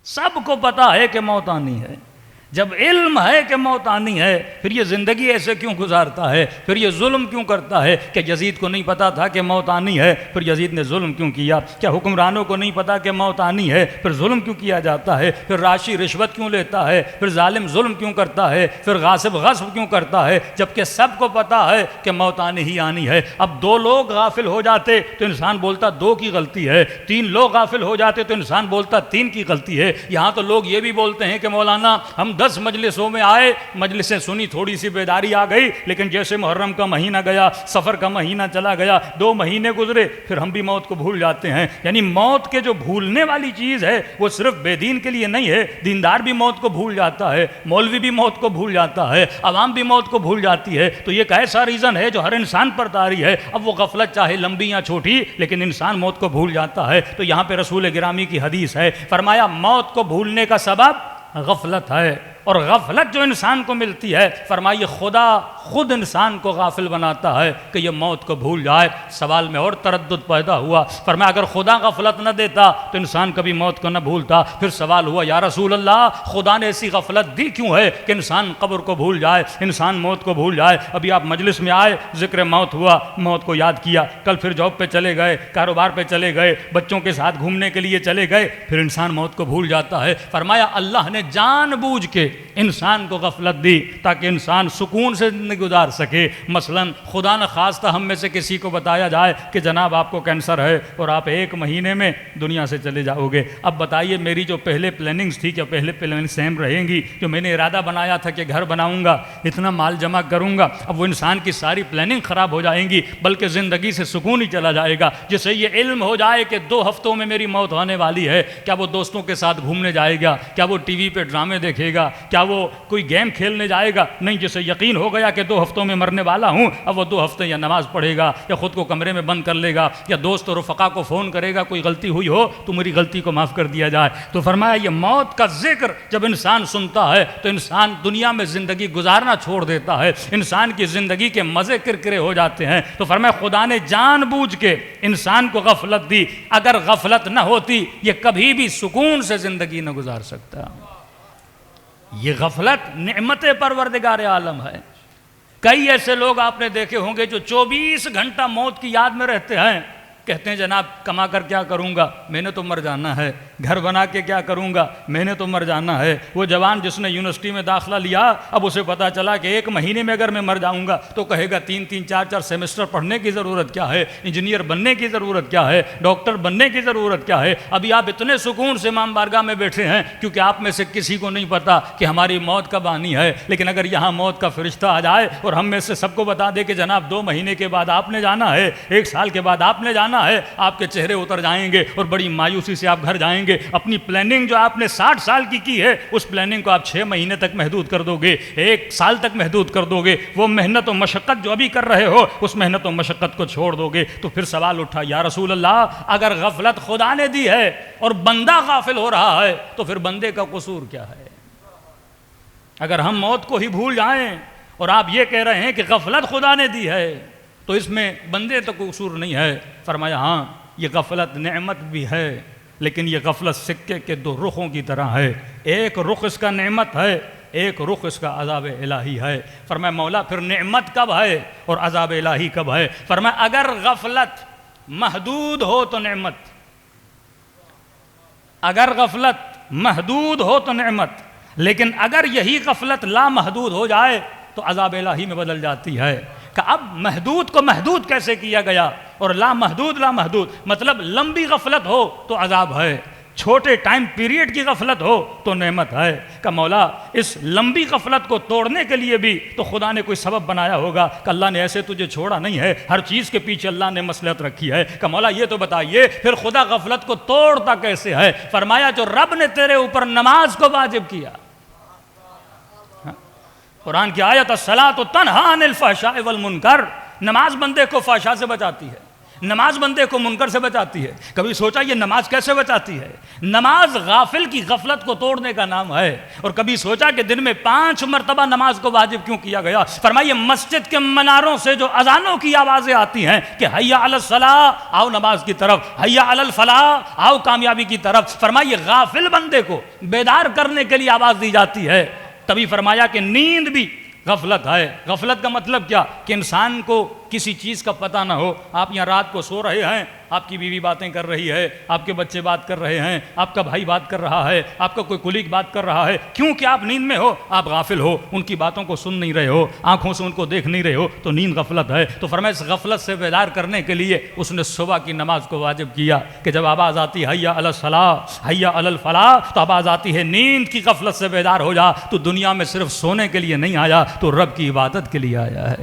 سب کو پتا ہے کہ موت آنی ہے. جب علم ہے کہ موت آنی ہے پھر یہ زندگی ایسے کیوں گزارتا ہے؟ پھر یہ ظلم کیوں کرتا ہے کہ یزید کو نہیں پتا تھا کہ موت آنی ہے پھر یزید نے ظلم کیوں کیا؟ کیا حکمرانوں کو نہیں پتا کہ موت آنی ہے پھر ظلم کیوں کیا جاتا ہے؟ پھر راشی رشوت کیوں لیتا ہے؟ پھر ظالم ظلم کیوں کرتا ہے؟ پھر غاصب غصب کیوں کرتا ہے؟ جبکہ سب کو پتا ہے کہ موت آنی ہی آنی ہے. اب 2 لوگ غافل ہو جاتے تو انسان بولتا 2 کی غلطی ہے، 3 لوگ غافل ہو جاتے تو انسان بولتا 3 کی غلطی ہے. یہاں تو لوگ یہ بھی بولتے ہیں کہ مولانا ہم 10 مجلسوں میں آئے، مجلسیں سنی، تھوڑی سی بیداری آ گئی، لیکن جیسے محرم کا مہینہ گیا، سفر کا مہینہ چلا گیا، 2 مہینے گزرے، پھر ہم بھی موت کو بھول جاتے ہیں. یعنی موت کے جو بھولنے والی چیز ہے وہ صرف بے دین کے لیے نہیں ہے، دیندار بھی موت کو بھول جاتا ہے، مولوی بھی موت کو بھول جاتا ہے، عوام بھی موت کو بھول جاتی ہے. تو یہ ایک ایسا ریزن ہے جو ہر انسان پر طاری ہے. اب وہ غفلت چاہے لمبی یا چھوٹی، لیکن انسان موت کو بھول جاتا ہے. تو یہاں پہ رسول گرامی کی حدیث ہے، فرمایا موت کو بھولنے کا سبب غفلت ہے، اور غفلت جو انسان کو ملتی ہے فرمائیے خدا خود انسان کو غافل بناتا ہے کہ یہ موت کو بھول جائے. سوال میں اور تردد پیدا ہوا، فرمایا اگر خدا غفلت نہ دیتا تو انسان کبھی موت کو نہ بھولتا. پھر سوال ہوا یا رسول اللہ خدا نے ایسی غفلت دی کیوں ہے کہ انسان قبر کو بھول جائے، انسان موت کو بھول جائے؟ ابھی آپ مجلس میں آئے، ذکر موت ہوا، موت کو یاد کیا، کل پھر جاب پہ چلے گئے، کاروبار پہ چلے گئے، بچوں کے ساتھ گھومنے کے لیے چلے گئے، پھر انسان موت کو بھول جاتا ہے. فرمایا اللہ نے جان بوجھ کے انسان کو غفلت دی تاکہ انسان سکون سے زندگی گزار سکے. مثلا خدا نہ خواستہ ہم میں سے کسی کو بتایا جائے کہ جناب آپ کو کینسر ہے اور آپ 1 مہینے میں دنیا سے چلے جاؤ گے. اب بتائیے میری جو پہلے پلاننگز تھی کیا پہلے پلاننگ سیم رہیں گی؟ جو میں نے ارادہ بنایا تھا کہ گھر بناؤں گا، اتنا مال جمع کروں گا، اب وہ انسان کی ساری پلاننگ خراب ہو جائیں گی، بلکہ زندگی سے سکون ہی چلا جائے گا. جسے یہ علم ہو جائے کہ 2 ہفتوں میں میری موت ہونے والی ہے، کیا وہ دوستوں کے ساتھ گھومنے جائے گا؟ کیا وہ ٹی وی پہ ڈرامے دیکھے گا؟ کیا وہ کوئی گیم کھیلنے جائے گا؟ نہیں. جسے یقین ہو گیا کہ 2 ہفتوں میں مرنے والا ہوں، اب وہ 2 ہفتے یا نماز پڑھے گا یا خود کو کمرے میں بند کر لے گا یا دوست اور رفقا کو فون کرے گا کوئی غلطی ہوئی ہو تو میری غلطی کو معاف کر دیا جائے. تو فرمایا یہ موت کا ذکر جب انسان سنتا ہے تو انسان دنیا میں زندگی گزارنا چھوڑ دیتا ہے، انسان کی زندگی کے مزے کرکرے ہو جاتے ہیں. تو فرمایا خدا نے جان بوجھ کے انسان کو غفلت دی، اگر غفلت نہ ہوتی یہ کبھی بھی سکون سے زندگی نہ گزار سکتا. یہ غفلت نعمت پروردگار عالم ہے. کئی ایسے لوگ آپ نے دیکھے ہوں گے جو 24 گھنٹہ موت کی یاد میں رہتے ہیں، کہتے ہیں جناب کما کر کیا کروں گا، میں نے تو مر جانا ہے، گھر بنا کے کیا کروں گا، میں نے تو مر جانا ہے. وہ جوان جس نے یونیورسٹی میں داخلہ لیا، اب اسے پتا چلا کہ 1 مہینے میں اگر میں مر جاؤں گا تو کہے گا 3 4 سیمسٹر پڑھنے کی ضرورت کیا ہے، انجینئر بننے کی ضرورت کیا ہے، ڈاکٹر بننے کی ضرورت کیا ہے. ابھی آپ اتنے سکون سے امام بارگاہ میں بیٹھے ہیں کیونکہ آپ میں سے کسی کو نہیں پتا کہ ہماری موت کب آنی ہے. لیکن اگر یہاں موت کا فرشتہ آ جائے اور ہم میں سے سب کو بتا دے کہ جناب 2 مہینے کے بعد آپ نے جانا ہے، 1 سال کے بعد آپ نے جانا ہے، آپ کے چہرے اتر جائیں گے اور بڑی مایوسی سے آپ گھر جائیں گے. اپنی پلاننگ جو آپ نے 60 سال کی ہے اس پلاننگ کو آپ 6 مہینے تک محدود کر دو گے، 1 سال تک محدود کر دو گے. وہ محنت و مشقت جو ابھی کر رہے ہو اس محنت و مشقت کو چھوڑ دو گے. تو پھر سوال اٹھا یا رسول اللہ اگر غفلت خدا نے دی ہے اور بندہ غافل ہو رہا ہے تو پھر بندے کا قصور کیا ہے؟ اگر ہم موت کو ہی بھول جائیں اور آپ یہ کہہ رہے ہیں کہ غفلت خدا نے دی ہے تو اس میں بندے تو قصور نہیں ہے. فرمایا ہاں یہ غفلت نعمت بھی ہے، لیکن یہ غفلت سکے کے 2 رخوں کی طرح ہے. ایک رخ اس کا نعمت ہے، ایک رخ اس کا عذاب الہی ہے. فرمایا مولا پھر نعمت کب ہے اور عذاب الہی کب ہے؟ فرمایا اگر غفلت محدود ہو تو نعمت، اگر غفلت محدود ہو تو نعمت، لیکن اگر یہی غفلت لامحدود ہو جائے تو عذاب الہی میں بدل جاتی ہے. کہ اب محدود کو محدود کیسے کیا گیا اور لامحدود مطلب لمبی غفلت ہو تو عذاب ہے، چھوٹے ٹائم پیریڈ کی غفلت ہو تو نعمت ہے. کہ مولا اس لمبی غفلت کو توڑنے کے لیے بھی تو خدا نے کوئی سبب بنایا ہوگا کہ اللہ نے ایسے تجھے چھوڑا نہیں ہے، ہر چیز کے پیچھے اللہ نے مصلحت رکھی ہے. کہ مولا یہ تو بتائیے پھر خدا غفلت کو توڑتا کیسے ہے؟ فرمایا جو رب نے تیرے اوپر نماز کو واجب کیا، قرآن کی آیت الصلاۃ تنہی عن الفحشاء والمنکر، نماز بندے کو فحشاء سے بچاتی ہے. نماز بندے کو منکر سے بچاتی ہے. کبھی سوچا یہ نماز کیسے بچاتی ہے؟ نماز غافل کی غفلت کو توڑنے کا نام ہے. اور کبھی سوچا کہ دن میں 5 مرتبہ نماز کو واجب کیوں کیا گیا؟ فرمائیے مسجد کے مناروں سے جو اذانوں کی آوازیں آتی ہیں کہ حی علی الصلاۃ، آؤ نماز کی طرف، حی علی الفلاح، آؤ کامیابی کی طرف. فرمائیے غافل بندے کو بیدار کرنے کے لیے آواز دی جاتی ہے. تبھی فرمایا کہ نیند بھی غفلت ہے. غفلت کا مطلب کیا؟ کہ انسان کو کسی چیز کا پتہ نہ ہو. آپ یہاں رات کو سو رہے ہیں، آپ کی بیوی باتیں کر رہی ہے، آپ کے بچے بات کر رہے ہیں، آپ کا بھائی بات کر رہا ہے، آپ کا کوئی کولیگ بات کر رہا ہے. کیوں کہ آپ نیند میں ہو، آپ غافل ہو، ان کی باتوں کو سن نہیں رہے ہو، آنکھوں سے ان کو دیکھ نہیں رہے ہو، تو نیند غفلت ہے. تو فرمایا اس غفلت سے بیدار کرنے کے لیے اس نے صبح کی نماز کو واجب کیا کہ جب آواز آتی ہے حی علی الصلاۃ، حی علی الفلاح، تو آواز آتی ہے نیند کی غفلت سے بیدار ہو جا. تو دنیا میں صرف سونے کے لیے نہیں آیا، تو رب کی عبادت کے لیے آیا ہے.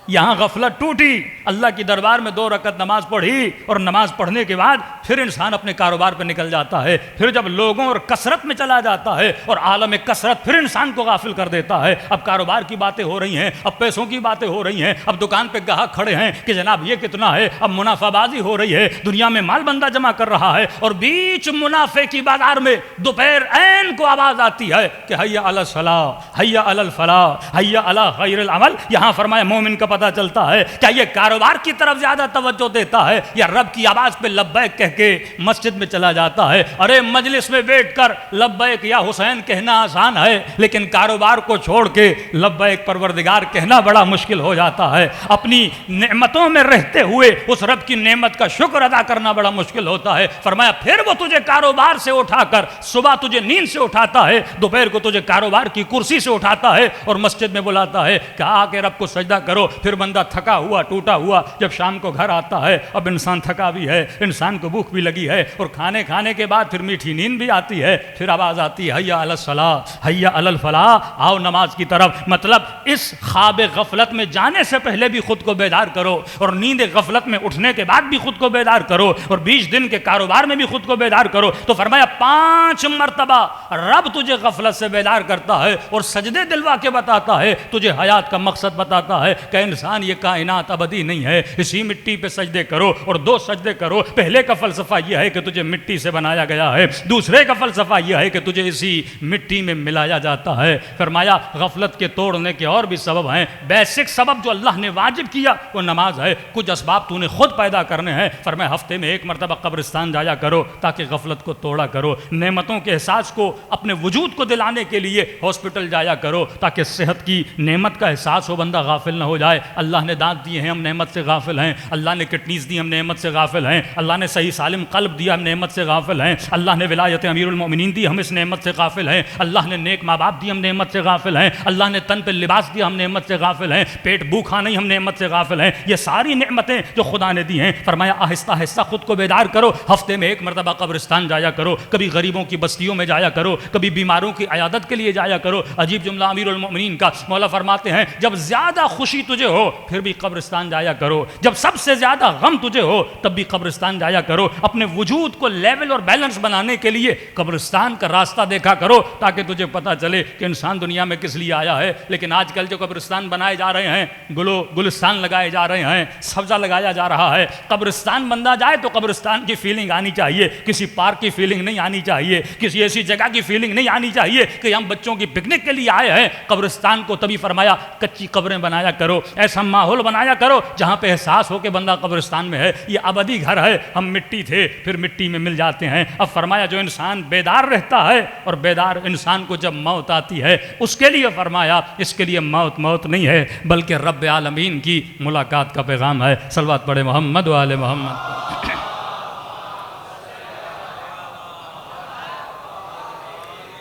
یہاں غفلت ٹوٹی، اللہ کی دربار میں 2 رکعت نماز پڑھی، اور نماز پڑھنے کے بعد پھر انسان اپنے کاروبار پہ نکل جاتا ہے. پھر جب لوگوں اور کثرت میں چلا جاتا ہے اور عالم کثرت پھر انسان کو غافل کر دیتا ہے. اب کاروبار کی باتیں ہو رہی ہیں، اب پیسوں کی باتیں ہو رہی ہیں، اب دکان پہ گاہک کھڑے ہیں کہ جناب یہ کتنا ہے، اب منافع بازی ہو رہی ہے، دنیا میں مال بندہ جمع کر رہا ہے، اور بیچ منافع کی بازار میں دوپہر عین کو آواز آتی ہے کہ حی علی الصلاۃ، حی علی الفلاح، حی علی خیر العمل. یہاں فرمایا مومن کا پتہ چلتا ہے کیا یہ کاروبار کی طرف زیادہ توجہ دیتا ہے یا رب کی آواز پہ لبیک کہہ کے مسجد میں چلا جاتا ہے؟ ارے مجلس میں بیٹھ کر لبیک یا حسین کہنا آسان ہے، لیکن کاروبار کو چھوڑ کے لبیک پروردگار کہنا بڑا مشکل ہو جاتا ہے. اپنی نعمتوں میں رہتے ہوئے اس رب کی نعمت کا شکر ادا کرنا بڑا مشکل ہوتا ہے. فرمایا پھر وہ تجھے کاروبار سے اٹھا کر صبح تجھے نیند سے اٹھاتا ہے، دوپہر کو تجھے کاروبار کی کرسی سے اٹھاتا ہے اور مسجد میں بلاتا ہے کہ آ کے رب کو سجدہ کرو. پھر بندہ تھکا ہوا ٹوٹا ہوا جب شام کو گھر آتا ہے، اب انسان تھکا بھی ہے، انسان کو بھوک بھی لگی ہے، اور کھانے کے بعد پھر میٹھی نیند بھی آتی ہے. پھر آواز آتی ہے حی علی الصلاۃ، حی علی الفلاح، آؤ نماز کی طرف. مطلب اس خواب غفلت میں جانے سے پہلے بھی خود کو بیدار کرو، اور نیند غفلت میں اٹھنے کے بعد بھی خود کو بیدار کرو، اور 20 دن کے کاروبار میں بھی خود کو بیدار کرو. تو فرمایا 5 مرتبہ رب تجھے غفلت سے بیدار کرتا ہے اور سجدے دلوا کے بتاتا ہے، تجھے حیات کا مقصد بتاتا ہے کہ انسان یہ کائنات ابدی نہیں ہے، اسی مٹی پہ سجدے کرو، اور 2 سجدے کرو. پہلے کا فلسفہ یہ ہے کہ تجھے مٹی سے بنایا گیا ہے، دوسرے کا فلسفہ یہ ہے کہ تجھے اسی مٹی میں ملایا جاتا ہے. فرمایا غفلت کے توڑنے کے اور بھی سبب ہیں. بیسک سبب جو اللہ نے واجب کیا وہ نماز ہے. کچھ اسباب تو نے خود پیدا کرنے ہیں. فرمایا ہفتے میں 1 مرتبہ قبرستان جایا کرو تاکہ غفلت کو توڑا کرو. نعمتوں کے احساس کو اپنے وجود کو دلانے کے لیے ہاسپٹل جایا کرو تاکہ صحت کی نعمت کا احساس ہو، بندہ غافل نہ ہو جائے. اللہ نے دانت دیے ہیں، ہم نعمت سے غافل ہیں. اللہ نے کڈنیز دی، ہم نعمت سے غافل ہیں. اللہ نے صحیح سالم قلب دیا، ہم نعمت سے غافل ہیں. اللہ نے ولایت امیر المؤمنین دی، ہم اس نعمت سے غافل ہیں. اللہ نے نیک ماں باپ دی، ہم نعمت سے غافل ہیں. اللہ نے تن پہ لباس دیا، ہم نعمت سے غافل ہیں. پیٹ بھوکھا نہیں، ہم نعمت سے غافل ہیں. یہ ساری نعمتیں جو خدا نے دی ہیں. فرمایا آہستہ آہستہ خود کو بیدار کرو. ہفتے میں 1 مرتبہ قبرستان جایا کرو، کبھی غریبوں کی بستیوں میں جایا کرو، کبھی بیماروں کی عیادت کے لیے جایا کرو. عجیب جملہ امیر المؤمنین کا، مولا فرماتے ہیں جب زیادہ خوشی تجھے ہو پھر بھی قبرستان جایا کرو، جب سب سے زیادہ غم تجھے ہو تب بھی قبرستان جایا کرو. اپنے وجود کو لیول اور بیلنس بنانے کے لیے قبرستان کا راستہ دیکھا کرو تاکہ تجھے پتہ چلے کہ انسان دنیا میں کس لیے آیا ہے. لیکن آج کل جو قبرستان بنائے جا رہے ہیں، گلستان لگائے جا رہے ہیں، سبزہ لگایا جا رہا ہے. قبرستان بندہ جائے تو قبرستان کی فیلنگ آنی چاہیے، کسی پارک کی فیلنگ نہیں آنی چاہیے، کسی ایسی جگہ کی فیلنگ نہیں آنی چاہیے کہ ہم بچوں کی پکنک کے لیے آئے ہیں. قبرستان کو تبھی فرمایا کچی قبریں بنایا کرو، ایسا ماحول بنایا کرو جہاں پہ احساس ہو کہ بندہ قبرستان میں ہے، یہ ابدی گھر ہے، ہم مٹی تھے پھر مٹی میں مل جاتے ہیں. اب فرمایا جو انسان بیدار رہتا ہے، اور بیدار انسان کو جب موت آتی ہے اس کے لیے فرمایا اس کے لیے موت نہیں ہے بلکہ رب عالمین کی ملاقات کا پیغام ہے. صلوات پڑھے محمد و آل محمد.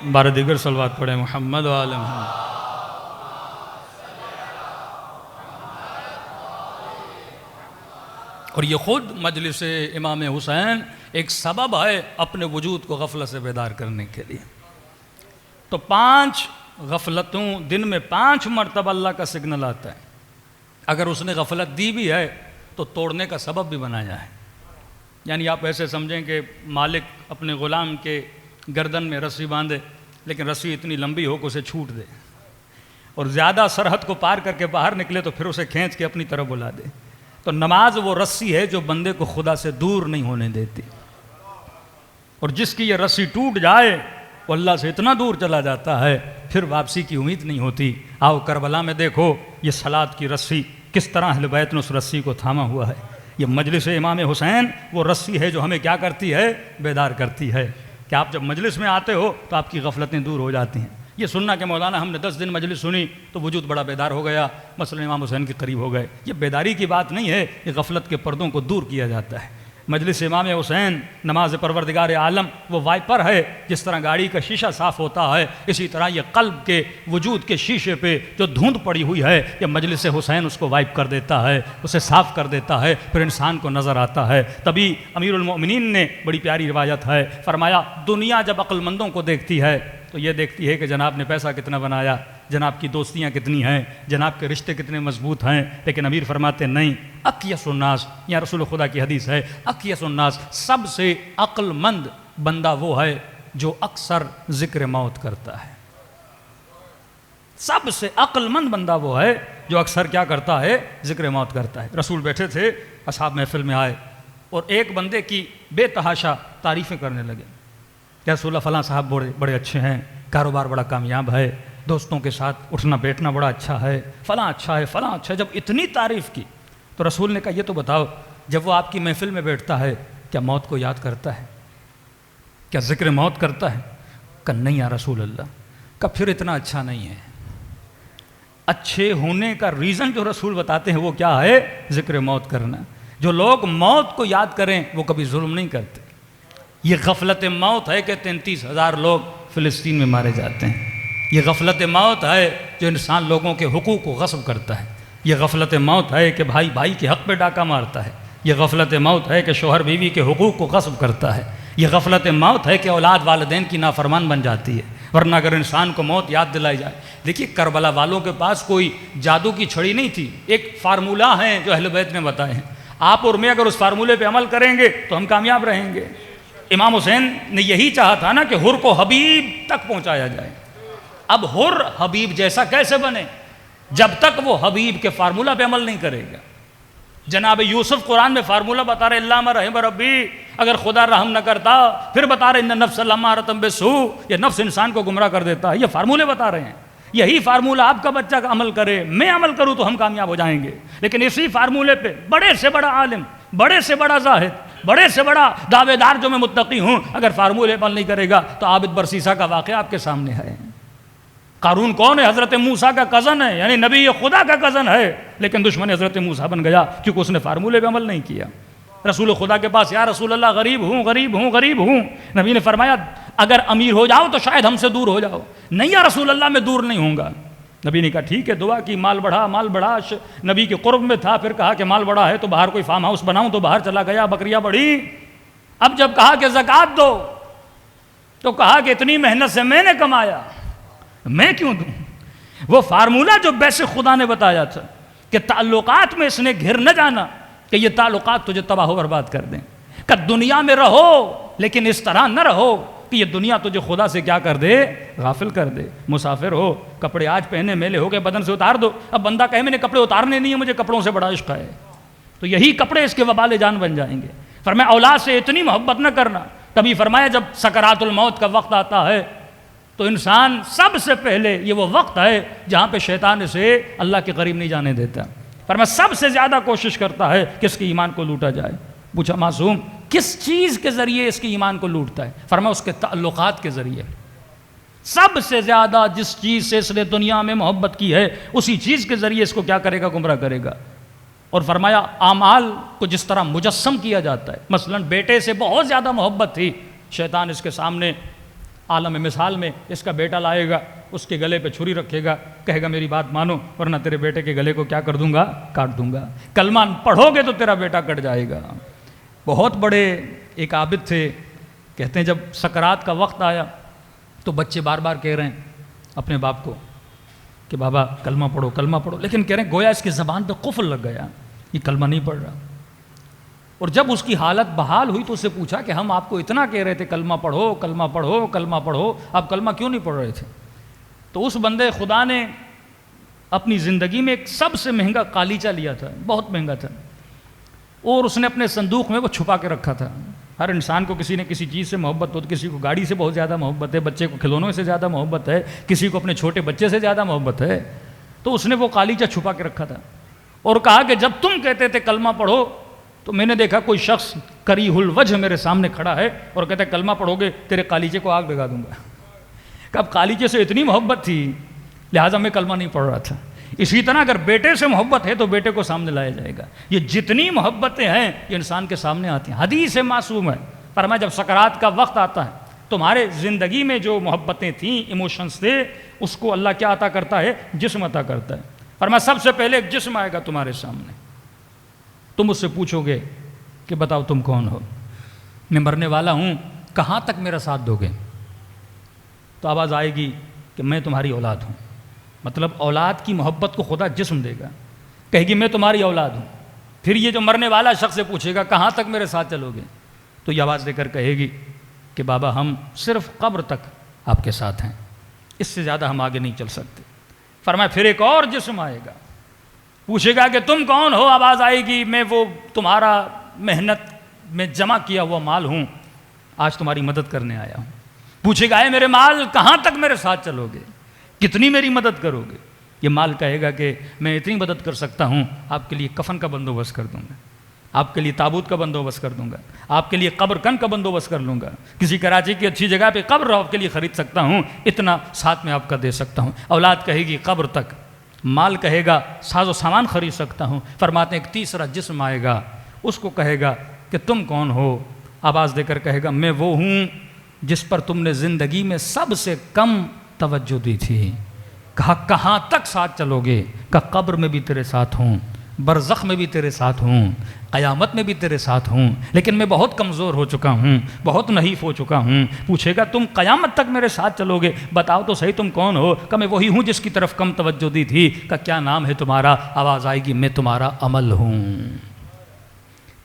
بار دیگر صلوات پڑھے محمد و آل محمد. اور یہ خود مجلس امام حسین ایک سبب ہے اپنے وجود کو غفلت سے بیدار کرنے کے لیے. تو 5 غفلتوں دن میں 5 مرتبہ اللہ کا سگنل آتا ہے. اگر اس نے غفلت دی بھی ہے تو توڑنے کا سبب بھی بنایا ہے. یعنی آپ ایسے سمجھیں کہ مالک اپنے غلام کے گردن میں رسی باندھے، لیکن رسی اتنی لمبی ہو کہ اسے چھوٹ دے، اور زیادہ سرحد کو پار کر کے باہر نکلے تو پھر اسے کھینچ کے اپنی طرف بلا دے. تو نماز وہ رسی ہے جو بندے کو خدا سے دور نہیں ہونے دیتی، اور جس کی یہ رسی ٹوٹ جائے وہ اللہ سے اتنا دور چلا جاتا ہے پھر واپسی کی امید نہیں ہوتی۔ آؤ کربلا میں دیکھو یہ صلاۃ کی رسی کس طرح اہل بیت نے اس رسی کو تھاما ہوا ہے۔ یہ مجلس امام حسین وہ رسی ہے جو ہمیں کیا کرتی ہے؟ بیدار کرتی ہے کہ آپ جب مجلس میں آتے ہو تو آپ کی غفلتیں دور ہو جاتی ہیں۔ یہ سننا کہ مولانا ہم نے 10 دن مجلس سنی تو وجود بڑا بیدار ہو گیا، مثلا امام حسین کے قریب ہو گئے، یہ بیداری کی بات نہیں ہے، یہ غفلت کے پردوں کو دور کیا جاتا ہے۔ مجلس امام حسین نماز پروردگار عالم وہ وائپر ہے، جس طرح گاڑی کا شیشہ صاف ہوتا ہے اسی طرح یہ قلب کے وجود کے شیشے پہ جو دھند پڑی ہوئی ہے یہ مجلس حسین اس کو وائپ کر دیتا ہے، اسے صاف کر دیتا ہے، پھر انسان کو نظر آتا ہے۔ تبھی امیر المؤمنین نے بڑی پیاری روایت ہے، فرمایا دنیا جب عقل مندوں کو دیکھتی ہے تو یہ دیکھتی ہے کہ جناب نے پیسہ کتنا بنایا، جناب کی دوستیاں کتنی ہیں، جناب کے رشتے کتنے مضبوط ہیں، لیکن امیر فرماتے نہیں، اکیس الناس، یا رسول خدا کی حدیث ہے، اکیس الناس، سب سے عقل مند بندہ وہ ہے جو اکثر ذکر موت کرتا ہے۔ سب سے عقل مند بندہ وہ ہے جو اکثر کیا کرتا ہے؟ ذکر موت کرتا ہے۔ رسول بیٹھے تھے، اصحاب محفل میں آئے اور ایک بندے کی بے تحاشا تعریفیں کرنے لگے کہ رسول اللہ فلاں صاحب بڑے اچھے ہیں، کاروبار بڑا کامیاب ہے، دوستوں کے ساتھ اٹھنا بیٹھنا بڑا اچھا ہے، فلاں اچھا ہے، فلاں اچھا ہے۔ جب اتنی تعریف کی تو رسول نے کہا یہ تو بتاؤ جب وہ آپ کی محفل میں بیٹھتا ہے کیا موت کو یاد کرتا ہے؟ کیا ذکر موت کرتا ہے؟ کہ نہیں یا رسول اللہ۔ کہ پھر اتنا اچھا نہیں ہے۔ اچھے ہونے کا ریزن جو رسول بتاتے ہیں وہ کیا ہے؟ ذکر موت کرنا۔ جو لوگ موت کو یاد کریں وہ کبھی ظلم نہیں کرتے۔ یہ غفلت موت ہے کہ 33,000 لوگ فلسطین میں مارے جاتے ہیں۔ یہ غفلت موت ہے جو انسان لوگوں کے حقوق کو غصب کرتا ہے۔ یہ غفلت موت ہے کہ بھائی بھائی کے حق پہ ڈاکہ مارتا ہے۔ یہ غفلت موت ہے کہ شوہر بیوی کے حقوق کو غصب کرتا ہے۔ یہ غفلت موت ہے کہ اولاد والدین کی نافرمان بن جاتی ہے۔ ورنہ اگر انسان کو موت یاد دلائی جائے، دیکھیے کربلا والوں کے پاس کوئی جادو کی چھڑی نہیں تھی، ایک فارمولہ ہیں جو اہل بیت نے بتائے ہیں۔ آپ اور میں اگر اس فارمولے پہ عمل کریں گے تو ہم کامیاب رہیں گے۔ امام حسین نے یہی چاہا تھا نا کہ حر کو حبیب تک پہنچایا جائے۔ اب حر حبیب جیسا کیسے بنے جب تک وہ حبیب کے فارمولہ پہ عمل نہیں کرے گا؟ جناب یوسف قرآن میں فارمولہ بتا رہے اللہ رحم ربی، اگر خدا رحم نہ کرتا پھر بتا رہے ان نفس لامارۃ بالسوء، یہ نفس انسان کو گمراہ کر دیتا ہے۔ یہ فارمولے بتا رہے ہیں، یہی فارمولہ آپ کا بچہ کا عمل کرے، میں عمل کروں تو ہم کامیاب ہو جائیں گے۔ لیکن اسی فارمولے پہ بڑے سے بڑا عالم، بڑے سے بڑا زاہد، بڑے سے بڑا دعوے دار جو میں متقی ہوں، اگر فارمولے عمل نہیں کرے گا تو عابد برسیسا کا واقعہ آپ کے سامنے ہے۔ قارون کون ہے؟ حضرت موسیٰ کا کزن ہے، یعنی نبی خدا کا کزن ہے، لیکن دشمن حضرت موسیٰ بن گیا کیونکہ اس نے فارمولے پہ عمل نہیں کیا۔ رسول خدا کے پاس یا رسول اللہ غریب ہوں غریب ہوں غریب ہوں، نبی نے فرمایا اگر امیر ہو جاؤ تو شاید ہم سے دور ہو جاؤ۔ نہیں یا رسول اللہ میں دور نہیں ہوں گا۔ نبی نے کہا ٹھیک ہے، دعا کی، مال بڑھا مال بڑھا، نبی کے قرب میں تھا، پھر کہا کہ مال بڑھا ہے تو باہر کوئی فارم ہاؤس بناؤں، تو باہر چلا گیا، بکریاں بڑھی۔ اب جب کہا کہ زکوٰۃ دو تو کہا کہ اتنی محنت سے میں نے کمایا، میں کیوں دوں؟ وہ فارمولہ جو بیس خدا نے بتایا تھا کہ تعلقات میں اس نے گھر نہ جانا کہ یہ تعلقات تجھے تباہ و برباد کر دیں، کہ دنیا میں رہو لیکن اس طرح نہ رہو کہ یہ دنیا تجھے خدا سے کیا کر دے؟ غافل کر دے۔ مسافر ہو، کپڑے آج پہنے میلے ہو گئے، بدن سے اتار دو۔ اب بندہ کہے میں نے کپڑے اتارنے نہیں ہیں، مجھے کپڑوں سے بڑا عشق ہے، تو یہی کپڑے اس کے وبال جان بن جائیں گے۔ فرمایا اولاد سے اتنی محبت نہ کرنا۔ تبھی فرمایا جب سکرات الموت کا وقت آتا ہے تو انسان سب سے پہلے، یہ وہ وقت ہے جہاں پہ شیطان اسے اللہ کے قریب نہیں جانے دیتا۔ فرمایا سب سے زیادہ کوشش کرتا ہے کہ اس کے ایمان کو لوٹا جائے۔ پوچھا معصوم کس چیز کے ذریعے اس کے ایمان کو لوٹتا ہے؟ فرمایا اس کے تعلقات کے ذریعے۔ سب سے زیادہ جس چیز سے اس نے دنیا میں محبت کی ہے اسی چیز کے ذریعے اس کو کیا کرے گا؟ گمراہ کرے گا۔ اور فرمایا اعمال کو جس طرح مجسم کیا جاتا ہے، مثلا بیٹے سے بہت زیادہ محبت تھی، شیطان اس کے سامنے عالم مثال میں اس کا بیٹا لائے گا، اس کے گلے پہ چھری رکھے گا، کہے گا میری بات مانو ورنہ تیرے بیٹے کے گلے کو کیا کر دوں گا؟ کاٹ دوں گا۔ کلمہ پڑھو گے تو تیرا بیٹا کٹ جائے گا۔ بہت بڑے ایک عابد تھے، کہتے ہیں جب سکرات کا وقت آیا تو بچے بار بار کہہ رہے ہیں اپنے باپ کو کہ بابا کلمہ پڑھو کلمہ پڑھو، لیکن کہہ رہے ہیں گویا اس کی زبان پہ قفل لگ گیا، یہ کلمہ نہیں پڑھ رہا۔ اور جب اس کی حالت بحال ہوئی تو اس سے پوچھا کہ ہم آپ کو اتنا کہہ رہے تھے کلمہ پڑھو کلمہ پڑھو کلمہ پڑھو، آپ کلمہ کیوں نہیں پڑھ رہے تھے؟ تو اس بندے خدا نے اپنی زندگی میں ایک سب سے مہنگا قالیچہ لیا تھا، بہت مہنگا تھا، اور اس نے اپنے صندوق میں وہ چھپا کے رکھا تھا. ہر انسان کو کسی نہ کسی چیز سے محبت ہوتی، کسی کو گاڑی سے بہت زیادہ محبت ہے، بچے کو کھلونوں سے زیادہ محبت ہے، کسی کو اپنے چھوٹے بچے سے زیادہ محبت ہے. تو اس نے وہ قالیچہ چھپا کے رکھا تھا اور کہا کہ جب تم کہتے تھے کلمہ پڑھو تو میں نے دیکھا کوئی شخص کریہ الوجہ میرے سامنے کھڑا ہے اور کہتا ہے کلمہ پڑھو گے تیرے قالیچے کو آگ لگا دوں گا. کہ اب قالیچے سے اتنی محبت تھی لہٰذا میں کلمہ نہیں پڑھ رہا تھا. اسی طرح اگر بیٹے سے محبت ہے تو بیٹے کو سامنے لایا جائے گا. یہ جتنی محبتیں ہیں یہ انسان کے سامنے آتی ہیں. حدیث معصوم ہے، فرمایا جب سکرات کا وقت آتا ہے تمہارے زندگی میں جو محبتیں تھیں، ایموشنز تھے، اس کو اللہ کیا عطا کرتا ہے؟ جسم عطا کرتا ہے. فرمایا سب سے پہلے ایک جسم آئے گا تمہارے سامنے، تم اس سے پوچھو گے کہ بتاؤ تم کون ہو؟ میں مرنے والا ہوں، کہاں تک میرا ساتھ دو گے؟ تو آواز آئے گی کہ میں تمہاری اولاد ہوں. مطلب اولاد کی محبت کو خدا جسم دے گا، کہے گی میں تمہاری اولاد ہوں. پھر یہ جو مرنے والا شخص سے پوچھے گا کہاں تک میرے ساتھ چلو گے؟ تو یہ آواز دے کر کہے گی کہ بابا ہم صرف قبر تک آپ کے ساتھ ہیں، اس سے زیادہ ہم آگے نہیں چل سکتے. فرمایا پھر ایک اور جسم آئے گا، پوچھے گا کہ تم کون ہو؟ آواز آئے گی میں وہ تمہارا محنت میں جمع کیا ہوا مال ہوں، آج تمہاری مدد کرنے آیا ہوں. پوچھے گا اے میرے مال کہاں تک میرے ساتھ چلو گے؟ کتنی میری مدد کرو گے؟ یہ مال کہے گا کہ میں اتنی مدد کر سکتا ہوں، آپ کے لیے کفن کا بندوبست کر دوں گا، آپ کے لیے تابوت کا بندوبست کر دوں گا، آپ کے لیے قبر کن کا بندوبست کر لوں گا، کسی کراچی کی اچھی جگہ پہ قبر آپ کے لیے خرید سکتا ہوں، اتنا ساتھ میں آپ کا دے سکتا ہوں. اولاد کہے گی قبر تک، مال کہے گا ساز و سامان خرید سکتا ہوں. فرماتے ہیں ایک تیسرا جسم آئے گا، اس کو کہے گا کہ تم کون ہو؟ آواز دے کر کہے گا میں وہ ہوں جس پر تم نے زندگی میں سب سے کم توجہ دی تھی. کہا کہاں تک ساتھ چلو گے؟ کہا قبر میں بھی تیرے ساتھ ہوں، برزخ میں بھی تیرے ساتھ ہوں، قیامت میں بھی تیرے ساتھ ہوں، لیکن میں بہت کمزور ہو چکا ہوں، بہت نحیف ہو چکا ہوں. پوچھے گا تم قیامت تک میرے ساتھ چلو گے؟ بتاؤ تو صحیح تم کون ہو؟ کہ میں وہی ہوں جس کی طرف کم توجہ دی تھی. کہ کیا نام ہے تمہارا؟ آواز آئے گی میں تمہارا عمل ہوں.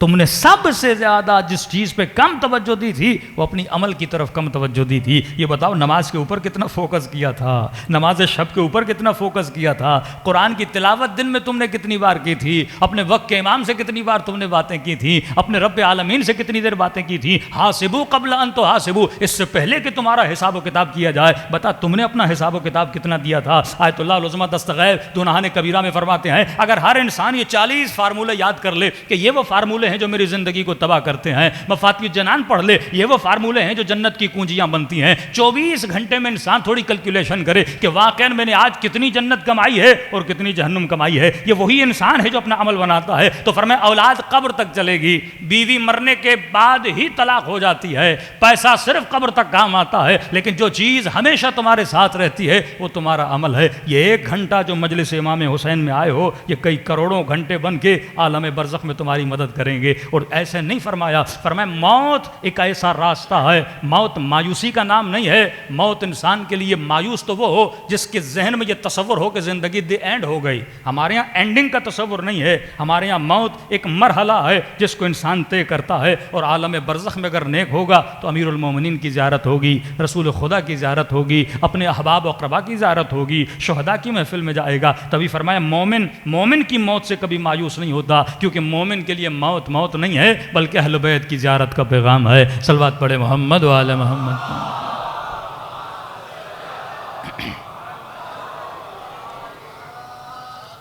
تم نے سب سے زیادہ جس چیز پہ کم توجہ دی تھی وہ اپنی عمل کی طرف کم توجہ دی تھی. یہ بتاؤ نماز کے اوپر کتنا فوکس کیا تھا، نماز شب کے اوپر کتنا فوکس کیا تھا، قرآن کی تلاوت دن میں تم نے کتنی بار کی تھی، اپنے وقت کے امام سے کتنی بار تم نے باتیں کی تھی، اپنے رب عالمین سے کتنی دیر باتیں کی تھی. حاسبو قبل ان تحاسبو، اس سے پہلے کہ تمہارا حساب و کتاب کیا جائے بتا تم نے اپنا حساب و کتاب کتنا دیا تھا. آیت اللہ العظمہ دستغیر دونہان کبیرہ میں فرماتے ہیں اگر ہر انسان یہ 40 فارمولے یاد کر لے کہ یہ وہ فارمولے ہیں جو میری زندگی کو تباہ کرتے ہیں، مفاتیح الجنان پڑھ لے یہ وہ فارمولے ہیں جو جنت کی کنجیاں بنتی ہیں، 24 گھنٹے میں انسان تھوڑی کیلکولیشن کرے کہ واقعا میں نے آج کتنی جنت کمائی ہے اور کتنی جہنم کمائی ہے، یہ وہی انسان ہے جو اپنا عمل بناتا ہے. تو فرمایا اولاد قبر تک چلے گی، بیوی مرنے کے بعد ہی طلاق ہو جاتی ہے، پیسہ صرف قبر تک کام آتا ہے، لیکن جو چیز ہمیشہ تمہارے ساتھ رہتی ہے وہ تمہارا عمل ہے. یہ 1 گھنٹہ جو مجلس امام حسین میں آئے ہو یہ کئی کروڑوں گھنٹے بن کے عالم برزخ میں تمہاری مدد کریں گے. اور ایسے نہیں فرمایا موت ایک ایسا راستہ ہے، موت مایوسی کا نام نہیں ہے. موت انسان کے لیے مایوس تو وہ ہو جس کے ذہن میں یہ تصور ہو کہ زندگی دی اینڈ ہو گئی. ہمارے یہاں اینڈنگ کا تصور نہیں ہے، ہمارے یہاں موت ایک مرحلہ ہے جس کو انسان طے کرتا ہے. اور عالم برزخ میں اگر نیک ہوگا تو امیر المومنین کی زیارت ہوگی، رسول خدا کی زیارت ہوگی، اپنے احباب و اقربا کی زیارت ہوگی، شہداء کی محفل میں جائے گا. تبھی فرمایا مومن کی موت سے کبھی مایوس نہیں ہوتا، کیونکہ مومن کے لیے موت نہیں ہے بلکہ اہل بیت کی زیارت کا پیغام ہے. صلوات پڑھے محمد و آل محمد.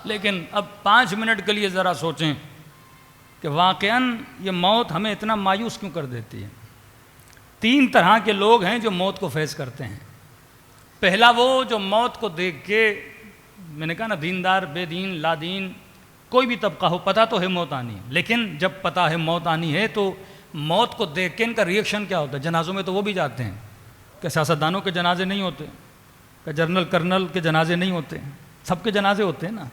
لیکن اب 5 منٹ کے لیے ذرا سوچیں کہ واقعاً یہ موت ہمیں اتنا مایوس کیوں کر دیتی ہے. 3 طرح کے لوگ ہیں جو موت کو فیس کرتے ہیں. پہلا وہ جو موت کو دیکھ کے، میں نے کہا نا دیندار بے دین لا دین کوئی بھی طبقہ ہو، پتہ تو ہے موت آنی ہے، لیکن جب پتہ ہے موت آنی ہے تو موت کو دیکھ کے ان کا ریئیکشن کیا ہوتا ہے. جنازوں میں تو وہ بھی جاتے ہیں کہ سیاستدانوں کے جنازے نہیں ہوتے، کہ جنرل کرنل کے جنازے نہیں ہوتے، سب کے جنازے ہوتے ہیں نا.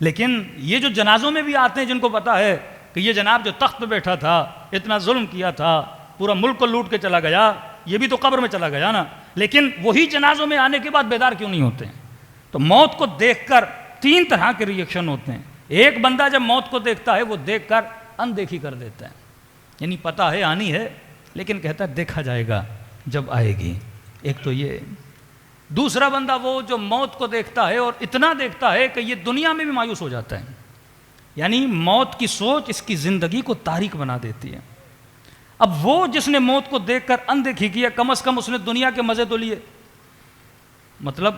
لیکن یہ جو جنازوں میں بھی آتے ہیں جن کو پتہ ہے کہ یہ جناب جو تخت پہ بیٹھا تھا، اتنا ظلم کیا تھا، پورا ملک کو لوٹ کے چلا گیا، یہ بھی تو قبر میں چلا گیا نا، لیکن وہی جنازوں میں آنے کے بعد بیدار کیوں نہیں ہوتے ہیں؟ تو موت کو دیکھ کر 3 طرح کے ریئیکشن ہوتے ہیں. ایک بندہ جب موت کو دیکھتا ہے وہ دیکھ کر اندیکھی کر دیتا ہے، یعنی پتہ ہے آنی ہے لیکن کہتا ہے دیکھا جائے گا جب آئے گی. ایک تو یہ. دوسرا بندہ وہ جو موت کو دیکھتا ہے اور اتنا دیکھتا ہے کہ یہ دنیا میں بھی مایوس ہو جاتا ہے، یعنی موت کی سوچ اس کی زندگی کو تاریک بنا دیتی ہے. اب وہ جس نے موت کو دیکھ کر اندیکھی کیا، کم از کم اس نے دنیا کے مزے تو لیے. مطلب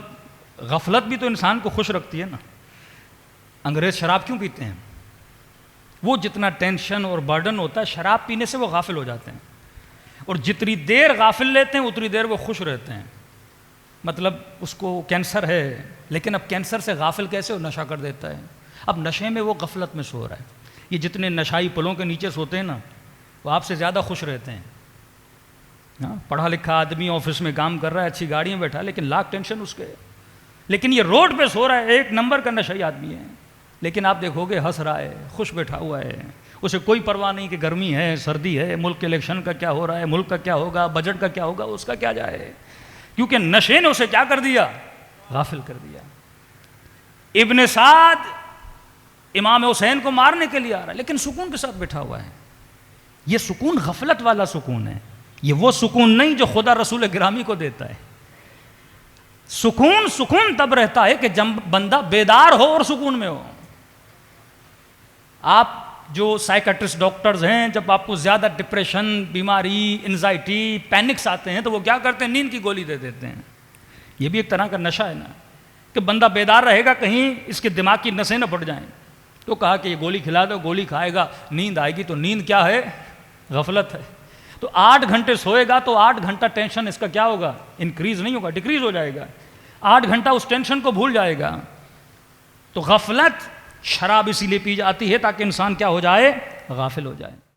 غفلت بھی تو انسان کو خوش رکھتی ہے نا. انگریز شراب کیوں پیتے ہیں؟ وہ جتنا ٹینشن اور برڈن ہوتا ہے شراب پینے سے وہ غافل ہو جاتے ہیں، اور جتنی دیر غافل لیتے ہیں اتنی دیر وہ خوش رہتے ہیں. مطلب اس کو کینسر ہے لیکن اب کینسر سے غافل کیسے ہو؟ نشہ کر دیتا ہے. اب نشے میں وہ غفلت میں سو رہا ہے. یہ جتنے نشائی پلوں کے نیچے سوتے ہیں نا وہ آپ سے زیادہ خوش رہتے ہیں. پڑھا لکھا آدمی آفس میں کام کر رہا ہے، اچھی گاڑی میں بیٹھا، لیکن لاکھ ٹینشن اس کے، لیکن یہ روڈ پہ سو رہا ہے، ایک نمبر کا نشائی آدمی ہے، لیکن آپ دیکھو گے ہنس رہا ہے، خوش بیٹھا ہوا ہے. اسے کوئی پرواہ نہیں کہ گرمی ہے، سردی ہے، ملک کے الیکشن کا کیا ہو رہا ہے، ملک کا کیا ہوگا، بجٹ کا کیا ہوگا، اس کا کیا جائے، کیونکہ نشے نے اسے کیا کر دیا؟ غافل کر دیا. ابن سعد امام حسین کو مارنے کے لیے آ رہا ہے لیکن سکون کے ساتھ بیٹھا ہوا ہے. یہ سکون غفلت والا سکون ہے، یہ وہ سکون نہیں جو خدا رسول گرامی کو دیتا ہے. سکون تب رہتا ہے کہ جب بندہ بیدار ہو اور سکون میں ہو. آپ جو سائیکٹرسٹ ڈاکٹرز ہیں، جب آپ کو زیادہ ڈپریشن، بیماری، انزائٹی، پینکس آتے ہیں تو وہ کیا کرتے ہیں؟ نیند کی گولی دے دیتے ہیں. یہ بھی ایک طرح کا نشہ ہے نا، کہ بندہ بیدار رہے گا کہیں اس کے دماغ کی نسیں نہ پھٹ جائیں. تو کہا کہ یہ گولی کھلا دو، گولی کھائے گا نیند آئے گی. تو نیند کیا ہے؟ غفلت ہے. تو 8 گھنٹے سوئے گا تو 8 گھنٹہ ٹینشن اس کا کیا ہوگا؟ انکریز نہیں ہوگا، ڈیکریز ہو جائے گا. 8 گھنٹہ اس ٹینشن کو بھول جائے گا. تو غفلت، شراب اسی لیے پی جاتی ہے تاکہ انسان کیا ہو جائے؟ غافل ہو جائے.